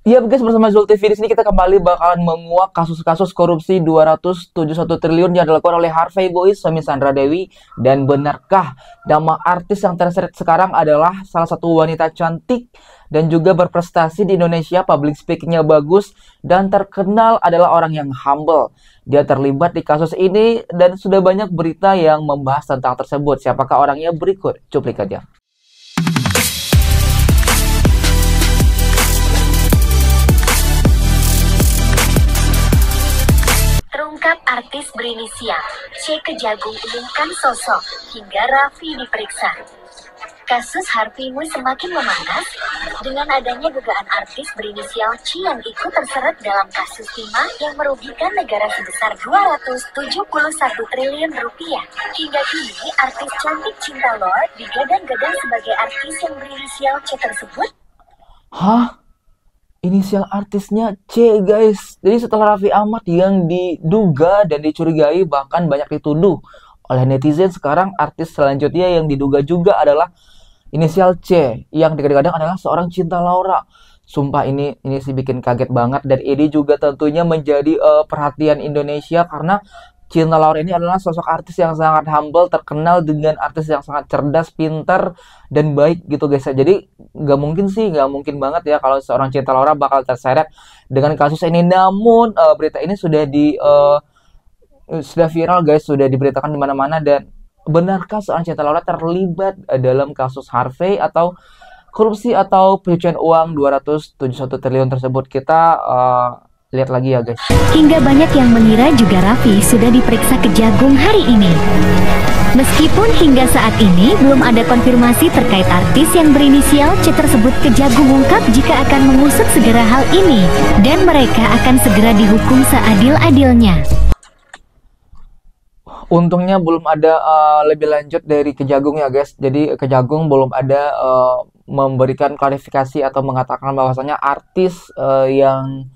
Iya guys, bersama Zulkifli di sini kita kembali bakalan menguak kasus-kasus korupsi 271 triliun yang dilakukan oleh Harvey Boys, suami Sandra Dewi. Dan benarkah nama artis yang terseret sekarang adalah salah satu wanita cantik dan juga berprestasi di Indonesia, public speakingnya bagus, dan terkenal adalah orang yang humble. Dia terlibat di kasus ini dan sudah banyak berita yang membahas tentang tersebut. Siapakah orangnya? Berikut cuplikannya. Terungkap artis berinisial C. Kejagung umumkan sosok hingga Raffi diperiksa. Kasus Harvey Muiz semakin memanas dengan adanya dugaan artis berinisial C yang ikut terseret dalam kasus timah yang merugikan negara sebesar 271 triliun rupiah. Hingga kini artis cantik Cinta Lord digadang-gadang sebagai artis yang berinisial C tersebut. Hah? Inisial artisnya C, guys. Jadi setelah Raffi Ahmad yang diduga dan dicurigai bahkan banyak dituduh oleh netizen, sekarang artis selanjutnya yang diduga juga adalah inisial C yang digadang-gadang adalah seorang Cinta Laura. Sumpah ini sih bikin kaget banget, dan ini juga tentunya menjadi perhatian Indonesia karena Cinta Laura ini adalah sosok artis yang sangat humble, terkenal dengan artis yang sangat cerdas, pintar, dan baik gitu guys. Jadi nggak mungkin banget ya kalau seorang Cinta Laura bakal terseret dengan kasus ini. Namun berita ini sudah viral guys, sudah diberitakan di mana-mana. Dan benarkah seorang Cinta Laura terlibat dalam kasus Harvey atau korupsi atau pencucian uang 271 triliun tersebut? Kita lihat lagi ya guys. Hingga banyak yang mengira juga Raffi sudah diperiksa Kejagung hari ini. Meskipun hingga saat ini belum ada konfirmasi terkait artis yang berinisial C tersebut, Kejagung mengungkap jika akan mengusut segera hal ini dan mereka akan segera dihukum seadil-adilnya. Untungnya belum ada lebih lanjut dari Kejagung ya guys. Jadi Kejagung belum ada memberikan klarifikasi atau mengatakan bahwasanya artis yang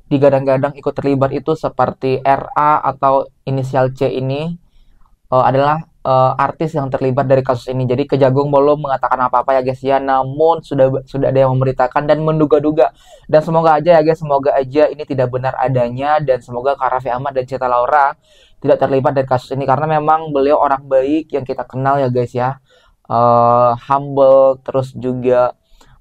digadang-gadang ikut terlibat itu seperti RA atau inisial C ini adalah artis yang terlibat dari kasus ini. Jadi Kejagung belum mengatakan apa-apa ya guys ya, namun sudah ada yang memberitakan dan menduga-duga. Dan semoga aja ya guys, semoga aja ini tidak benar adanya, dan semoga Kak Raffi Ahmad dan Cinta Laura tidak terlibat dari kasus ini karena memang beliau orang baik yang kita kenal ya guys ya, humble, terus juga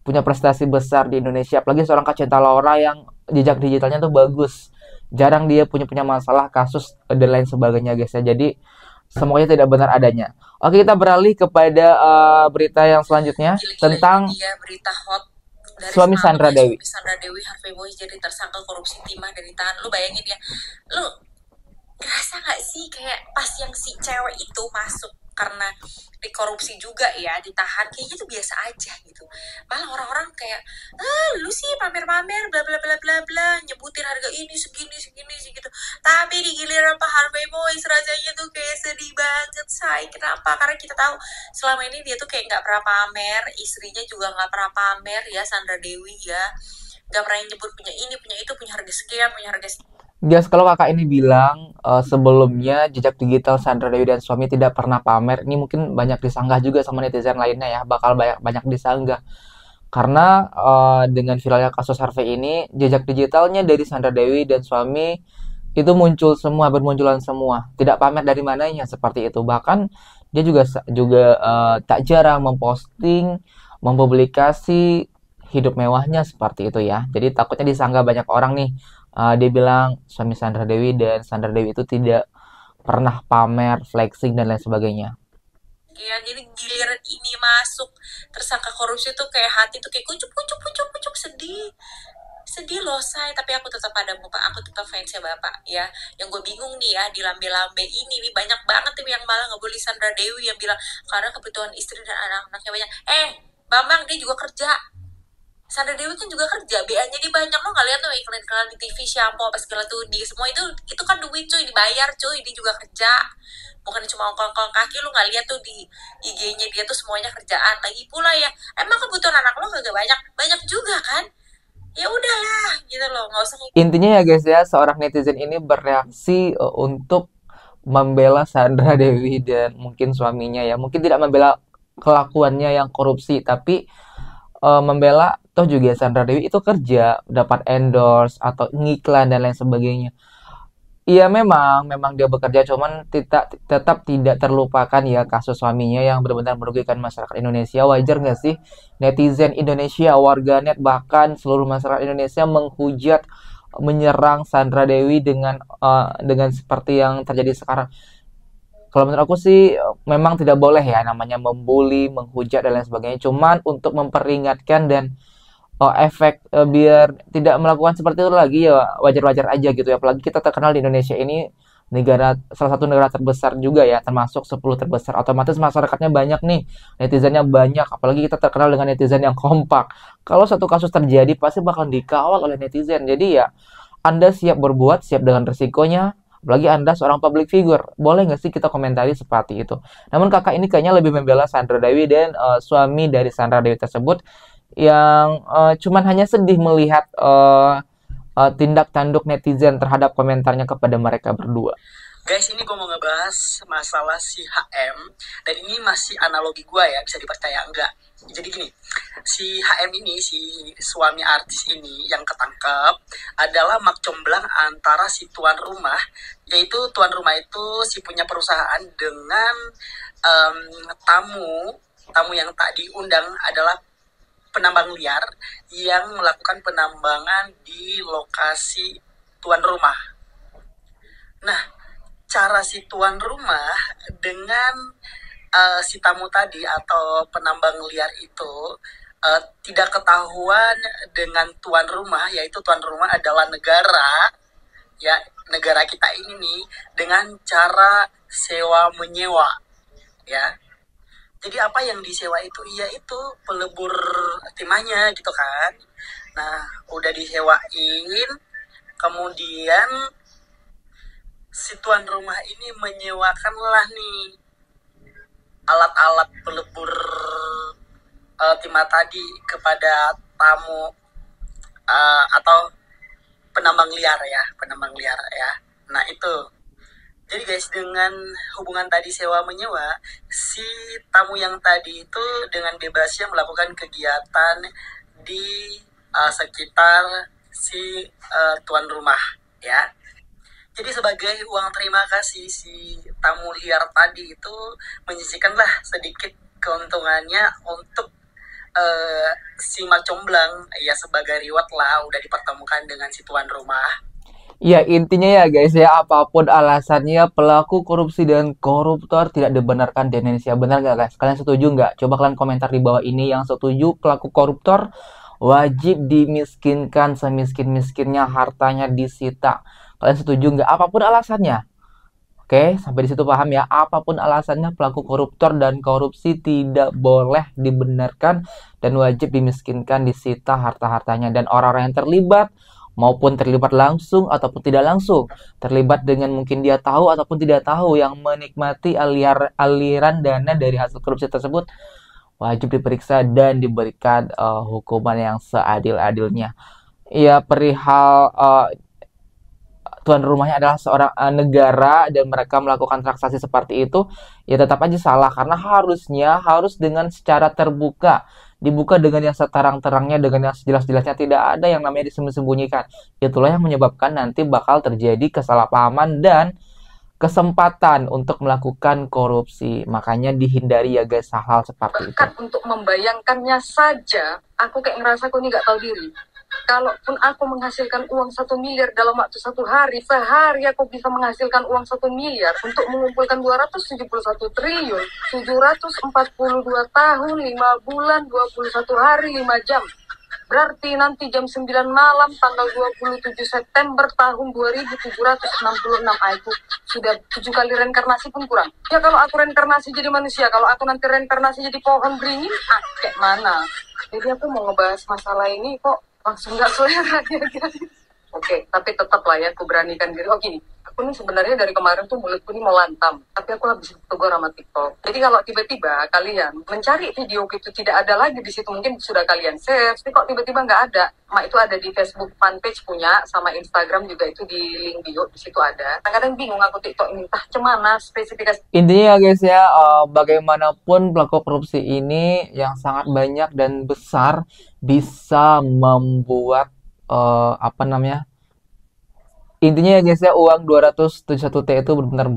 punya prestasi besar di Indonesia. Apalagi seorang Kak Cinta Laura yang jejak digitalnya tuh bagus, jarang dia punya masalah kasus dan lain sebagainya guys ya. Jadi semoga tidak benar adanya. Oke, kita beralih kepada berita yang selanjutnya tentang berita hot dari suami Sandra Dewi. Sandra Dewi, Harvey Boys jadi tersangka korupsi timah dan ditahan. Lu bayangin ya, lu ngerasa nggak sih kayak pas yang si cewek itu masuk karena dikorupsi juga ya, ditahan, kayaknya tuh biasa aja gitu. Malah orang-orang kayak, lu sih pamer-pamer bla bla bla bla bla, nyebutin harga ini segini segitu. Tapi di giliran Pak Harvey Boys rasanya tuh kayak sedih banget, say. Kenapa? Karena kita tahu selama ini dia tuh kayak nggak pernah pamer, istrinya juga nggak pernah pamer ya, Sandra Dewi ya, nggak pernah nyebut punya ini, punya itu, punya harga sekian, punya harga Guys, kalau kakak ini bilang sebelumnya jejak digital Sandra Dewi dan suami tidak pernah pamer, ini mungkin banyak disanggah juga sama netizen lainnya ya, bakal banyak disanggah. Karena dengan viralnya kasus Harvey ini, jejak digitalnya dari Sandra Dewi dan suami itu bermunculan semua. Tidak pamer dari mananya seperti itu. Bahkan dia juga tak jarang memposting, mempublikasi hidup mewahnya seperti itu ya. Jadi takutnya disanggah banyak orang nih. Dia bilang suami Sandra Dewi dan Sandra Dewi itu tidak pernah pamer, flexing, dan lain sebagainya. Ya, jadi giliran ini masuk tersangka korupsi tuh kayak hati tuh kayak kucuk sedih loh, say. Tapi aku tetap ada Bapak, aku tetap fansnya Bapak ya. Yang gue bingung nih ya, di lambe-lambe ini nih banyak banget nih yang malah ngebully Sandra Dewi yang bilang karena kebutuhan istri dan anak-anaknya banyak. Bambang, dia juga kerja. Sandra Dewi kan juga kerja, BA-nya dia banyak. Lo nggak lihat tuh iklan-iklan di TV, shampoo apa segala tuh, di semua itu kan duit cuy, dibayar cuy, dia juga kerja. Bukan cuma ongkong-ongkong kaki. Lu nggak lihat tuh di IG-nya dia tuh semuanya kerjaan. Lagi pula ya, emang kebutuhan anak lo kagak banyak juga kan? Ya udahlah gitu loh, nggak usah. Intinya ya guys ya, seorang netizen ini bereaksi untuk membela Sandra Dewi dan mungkin suaminya ya. Mungkin tidak membela kelakuannya yang korupsi, tapi membela Toh juga Sandra Dewi itu kerja, dapat endorse atau ngiklan dan lain sebagainya. Iya memang dia bekerja, cuman tetap tidak terlupakan ya kasus suaminya yang benar-benar merugikan masyarakat Indonesia. Wajar nggak sih netizen Indonesia, warganet bahkan seluruh masyarakat Indonesia menghujat, menyerang Sandra Dewi dengan seperti yang terjadi sekarang. Kalau menurut aku sih memang tidak boleh ya namanya membuli, menghujat dan lain sebagainya. Cuman untuk memperingatkan dan efek biar tidak melakukan seperti itu lagi ya wajar-wajar aja gitu ya. Apalagi kita terkenal di Indonesia ini salah satu negara terbesar juga ya, termasuk 10 terbesar. Otomatis masyarakatnya banyak nih, netizennya banyak. Apalagi kita terkenal dengan netizen yang kompak. Kalau satu kasus terjadi pasti bakal dikawal oleh netizen. Jadi ya Anda siap berbuat, siap dengan resikonya. Apalagi Anda seorang public figure. Boleh nggak sih kita komentari seperti itu? Namun kakak ini kayaknya lebih membela Sandra Dewi dan suami dari Sandra Dewi tersebut yang cuman hanya sedih melihat tindak tanduk netizen terhadap komentarnya kepada mereka berdua. Guys, ini gue mau ngebahas masalah si HM, dan ini masih analogi gue ya, bisa dipercaya enggak. Jadi gini, si HM ini, si suami artis ini yang ketangkep adalah mak comblang antara si tuan rumah, yaitu tuan rumah itu si punya perusahaan dengan tamu yang tak diundang adalah penambang liar yang melakukan penambangan di lokasi tuan rumah. Nah, cara si tuan rumah dengan si tamu tadi atau penambang liar itu tidak ketahuan dengan tuan rumah, yaitu tuan rumah adalah negara, ya negara kita ini nih, dengan cara sewa menyewa, ya. Jadi apa yang disewa itu, yaitu pelebur timahnya gitu kan. Nah, udah disewain, kemudian si tuan rumah ini menyewakanlah nih alat-alat pelebur timah tadi kepada tamu atau penambang liar ya. Nah itu. Jadi guys, dengan hubungan tadi sewa menyewa, si tamu yang tadi itu dengan bebasnya melakukan kegiatan di sekitar si tuan rumah ya. Jadi sebagai uang terima kasih, si tamu liar tadi itu menyisihkanlah sedikit keuntungannya untuk si mak comblang ya, sebagai reward lah udah dipertemukan dengan si tuan rumah. Ya intinya ya guys ya, apapun alasannya pelaku korupsi dan koruptor tidak dibenarkan di Indonesia. Benar nggak guys? Kalian setuju nggak? Coba kalian komentar di bawah ini yang setuju pelaku koruptor wajib dimiskinkan semiskin-miskinnya, hartanya disita. Kalian setuju nggak? Apapun alasannya. Oke, sampai di situ paham ya. Apapun alasannya pelaku koruptor dan korupsi tidak boleh dibenarkan dan wajib dimiskinkan, disita harta-hartanya. Dan orang-orang yang terlibat maupun terlibat langsung ataupun tidak langsung, terlibat dengan mungkin dia tahu ataupun tidak tahu yang menikmati aliran dana dari hasil korupsi tersebut, wajib diperiksa dan diberikan hukuman yang seadil-adilnya. Ya perihal tuan rumahnya adalah seorang negara dan mereka melakukan transaksi seperti itu, ya tetap aja salah karena harus dengan secara terbuka, dibuka dengan yang seterang-terangnya, dengan yang sejelas-jelasnya, tidak ada yang namanya disembunyikan. Itulah yang menyebabkan nanti bakal terjadi kesalahpahaman dan kesempatan untuk melakukan korupsi. Makanya dihindari ya guys hal-hal seperti itu. Bahkan untuk membayangkannya saja, aku kayak ngerasa aku ini gak tahu diri. Kalaupun aku menghasilkan uang 1 miliar dalam waktu 1 hari, sehari aku bisa menghasilkan uang 1 miliar untuk mengumpulkan 271 triliun, 742 tahun, 5 bulan, 21 hari, 5 jam. Berarti nanti jam 9 malam tanggal 27 September tahun 2766 aku sudah 7 kali reinkarnasi pun kurang. Ya kalau aku reinkarnasi jadi manusia, kalau aku nanti reinkarnasi jadi pohon beringin, kayak mana? Jadi aku mau ngebahas masalah ini kok langsung gak selera. Oke, tapi tetap lah ya aku beranikan diri. Oh gini, aku nih sebenarnya dari kemarin tuh mulutku nih mau lantam, tapi aku habis tegur sama TikTok. Jadi kalau tiba-tiba kalian mencari video itu tidak ada lagi di situ, mungkin sudah kalian save, tapi kok tiba-tiba nggak ada. Mak itu ada di Facebook fanpage punya, sama Instagram juga itu di link bio, di situ ada. Kadang-kadang bingung aku TikTok ini entah cemana spesifikasi. Intinya ya guys ya, bagaimanapun pelaku korupsi ini yang sangat banyak dan besar bisa membuat apa namanya? Intinya ya guys ya, uang 271T itu benar-benar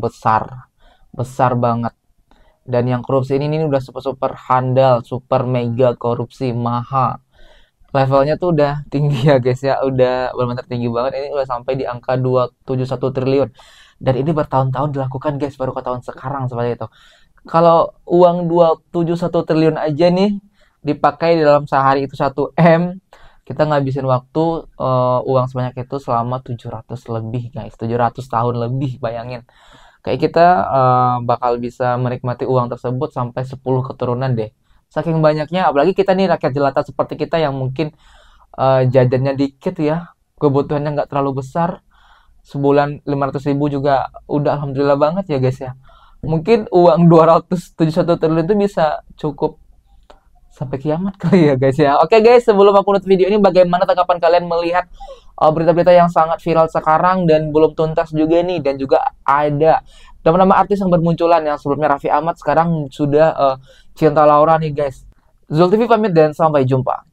besar banget. Dan yang korupsi ini udah super handal, super mega korupsi, maha. Levelnya tuh udah tinggi ya guys ya, udah benar-benar tinggi banget. Ini udah sampai di angka 271 triliun. Dan ini bertahun-tahun dilakukan guys, baru ke tahun sekarang seperti itu. Kalau uang 271 triliun aja nih dipakai dalam sehari itu 1 M, kita ngabisin waktu uang sebanyak itu selama 700 lebih guys, 700 tahun lebih, bayangin. Kayak kita bakal bisa menikmati uang tersebut sampai 10 keturunan deh. Saking banyaknya, apalagi kita nih rakyat jelata seperti kita yang mungkin jajannya dikit ya, kebutuhannya nggak terlalu besar. Sebulan 500.000 juga udah alhamdulillah banget ya guys ya. Mungkin uang 271 triliun itu bisa cukup sampai kiamat kali ya guys ya. Oke guys, sebelum aku nutup video ini, bagaimana tanggapan kalian melihat berita-berita yang sangat viral sekarang dan belum tuntas juga nih, dan juga ada nama-nama artis yang bermunculan, yang sebelumnya Raffi Ahmad, sekarang sudah Cinta Laura nih guys. Zul TV pamit dan sampai jumpa.